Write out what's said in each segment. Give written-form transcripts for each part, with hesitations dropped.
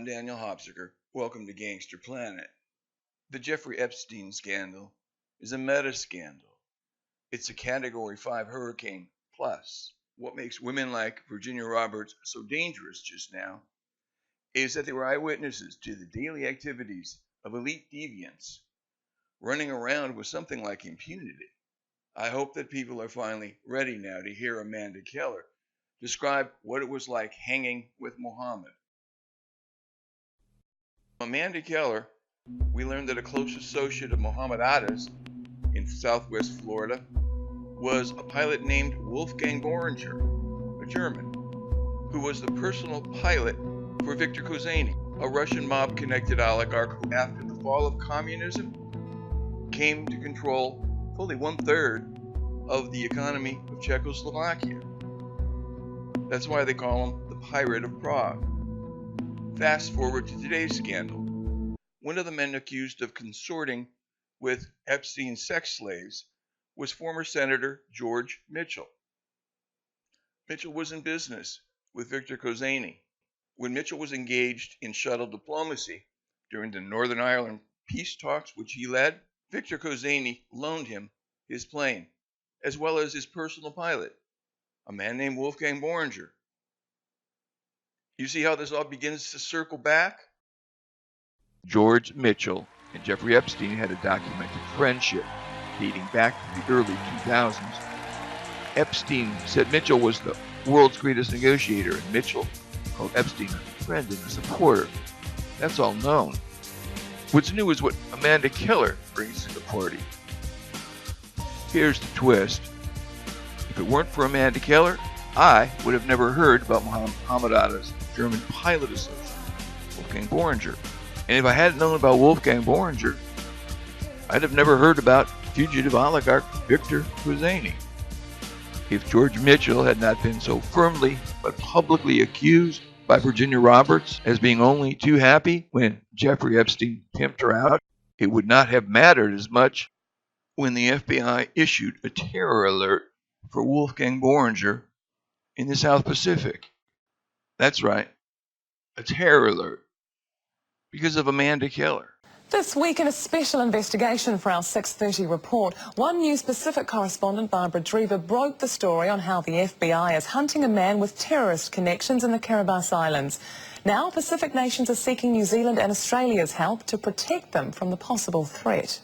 I'm Daniel Hopsiker. Welcome to Gangster Planet. The Jeffrey Epstein scandal is a meta-scandal. It's a Category 5 hurricane plus. What makes women like Virginia Roberts so dangerous just now is that they were eyewitnesses to the daily activities of elite deviants running around with something like impunity. I hope that people are finally ready now to hear Amanda Keller describe what it was like hanging with Muhammad. Amanda Keller, we learned that a close associate of Muhammad Atta's in southwest Florida was a pilot named Wolfgang Borringer, a German, who was the personal pilot for Viktor Kozani, a Russian mob-connected oligarch who, after the fall of communism, came to control fully 1/3 of the economy of Czechoslovakia. That's why they call him the Pirate of Prague. Fast forward to today's scandal. One of the men accused of consorting with Epstein's sex slaves was former Senator George Mitchell. Mitchell was in business with Viktor Kozani. When Mitchell was engaged in shuttle diplomacy during the Northern Ireland peace talks which he led, Viktor Kozani loaned him his plane, as well as his personal pilot, a man named Wolfgang Borringer. You see how this all begins to circle back? George Mitchell and Jeffrey Epstein had a documented friendship dating back to the early 2000s. Epstein said Mitchell was the world's greatest negotiator, and Mitchell called Epstein a friend and a supporter. That's all known. What's new is what Amanda Keller brings to the party. Here's the twist. If it weren't for Amanda Keller, I would have never heard about Muhammad Atta's German pilot associate, Wolfgang Borringer. And if I hadn't known about Wolfgang Borringer, I'd have never heard about fugitive oligarch Viktor Kozani. If George Mitchell had not been so firmly but publicly accused by Virginia Roberts as being only too happy when Jeffrey Epstein pimped her out, it would not have mattered as much when the FBI issued a terror alert for Wolfgang Borringer in the South Pacific. That's right, a terror alert, because of Amanda Keller. This week in a special investigation for our 6:30 report, One News Pacific correspondent Barbara Drever broke the story on how the FBI is hunting a man with terrorist connections in the Kiribati Islands. Now Pacific nations are seeking New Zealand and Australia's help to protect them from the possible threat.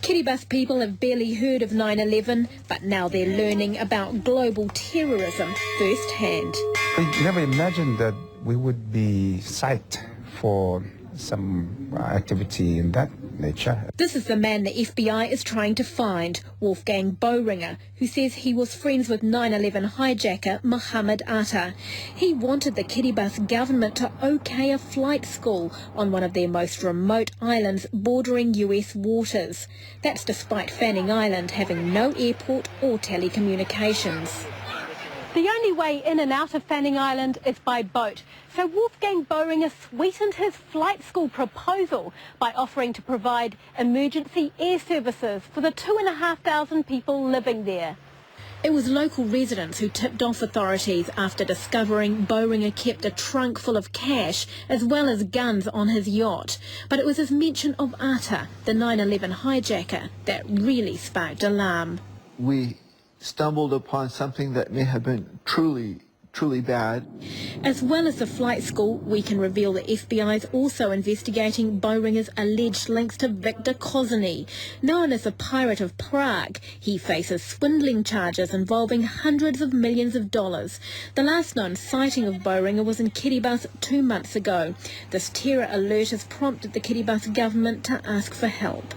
Kiribati people have barely heard of 9/11, but now they're learning about global terrorism firsthand. We never imagined that we would be psyched for some activity in that nature. This is the man the FBI is trying to find, Wolfgang Borringer, who says he was friends with 9/11 hijacker Muhammad Atta. He wanted the Kiribati government to okay a flight school on one of their most remote islands bordering US waters. That's despite Fanning Island having no airport or telecommunications. The only way in and out of Fanning Island is by boat. So Wolfgang Borringer sweetened his flight school proposal by offering to provide emergency air services for the 2,500 people living there. It was local residents who tipped off authorities after discovering Borringer kept a trunk full of cash as well as guns on his yacht. But it was his mention of Atta, the 9/11 hijacker, that really sparked alarm. We stumbled upon something that may have been truly bad. As well as the flight school, we can reveal the FBI is also investigating Borringer's alleged links to Viktor Kozani. Known as the Pirate of Prague, he faces swindling charges involving hundreds of millions of dollars. The last known sighting of Borringer was in Kiribati 2 months ago. This terror alert has prompted the Kiribati government to ask for help.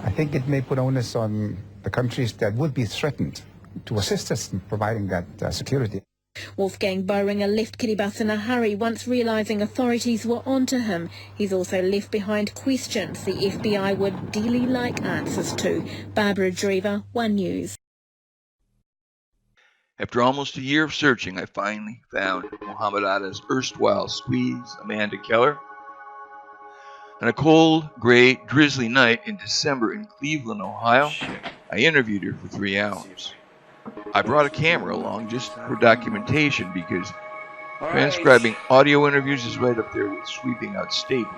I think it may put onus on the countries that would be threatened to assist us in providing that security. Wolfgang Borringer left Kiribati in a hurry once realising authorities were onto him. He's also left behind questions the FBI would dearly like answers to. Barbara Drever, One News. After almost a year of searching, I finally found Muhammad Atta's erstwhile squeeze, Amanda Keller. On a cold, gray, drizzly night in December in Cleveland, Ohio, I interviewed her for 3 hours. I brought a camera along just for documentation because Transcribing audio interviews is right up there with sweeping out staples.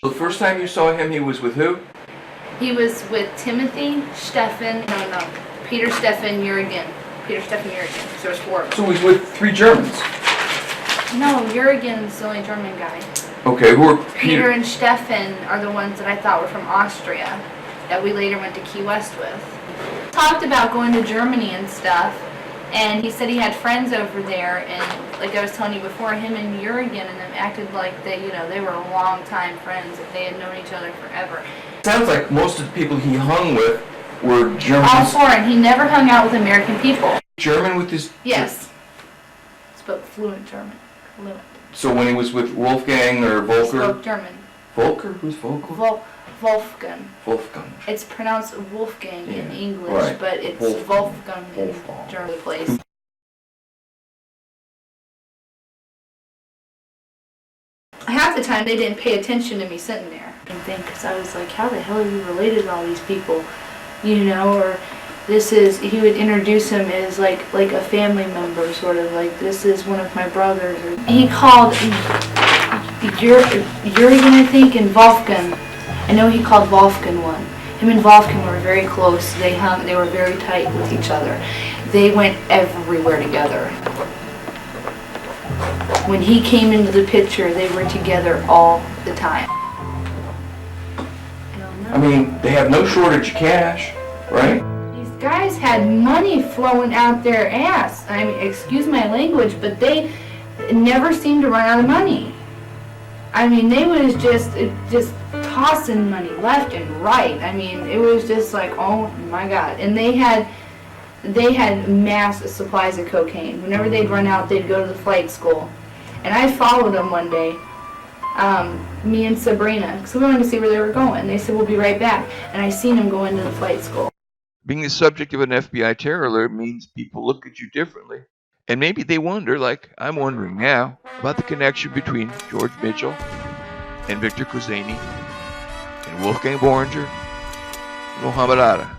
So the first time you saw him, he was with who? He was with Timothy, Peter, Stefan, Jurgen. Peter, Stefan, Jurgen. So there's 4 of them. So he's with 3 Germans. No, Jurgen's the only German guy. Okay, who are Peter and Stefan are the ones that I thought were from Austria, that we later went to Key West with. Talked about going to Germany and stuff, and he said he had friends over there, and like I was telling you before, him and Jurgen and them acted like they were long-time friends, that they had known each other forever. Sounds like most of the people he hung with were Germans. All 4, and he never hung out with American people. German with his... Yes. Spoke fluent German. Fluent. So when he was with Wolfgang or Volker? Spoke German. Volker? Who's Volker? Wolfgang. Wolfgang. It's pronounced Wolfgang in English, right. but it's Wolfgang in German place. Half the time they didn't pay attention to me sitting there. Because I was like, how the hell are you related to all these people? You know, or he would introduce him as like a family member, sort of like, this is one of my brothers. Or he called Jurgen, I think, and Wolfgang. I know he called Wolfgang one. Him and Wolfgang were very close. They were very tight with each other. They went everywhere together. When he came into the picture, they were together all the time. I mean, they have no shortage of cash, right? These guys had money flowing out their ass. I mean, excuse my language, but they never seemed to run out of money. I mean, they was just tossing money left and right. I mean, it was just like, oh my God. And they had mass supplies of cocaine. Whenever they'd run out, they'd go to the flight school. And I followed them one day, me and Sabrina, because we wanted to see where they were going. They said, we'll be right back. And I seen them go into the flight school. Being the subject of an FBI terror alert means people look at you differently. And maybe they wonder, like I'm wondering now, about the connection between George Mitchell and Victor Kuzeni and Wolfgang Boehringer and Mohammed Atta.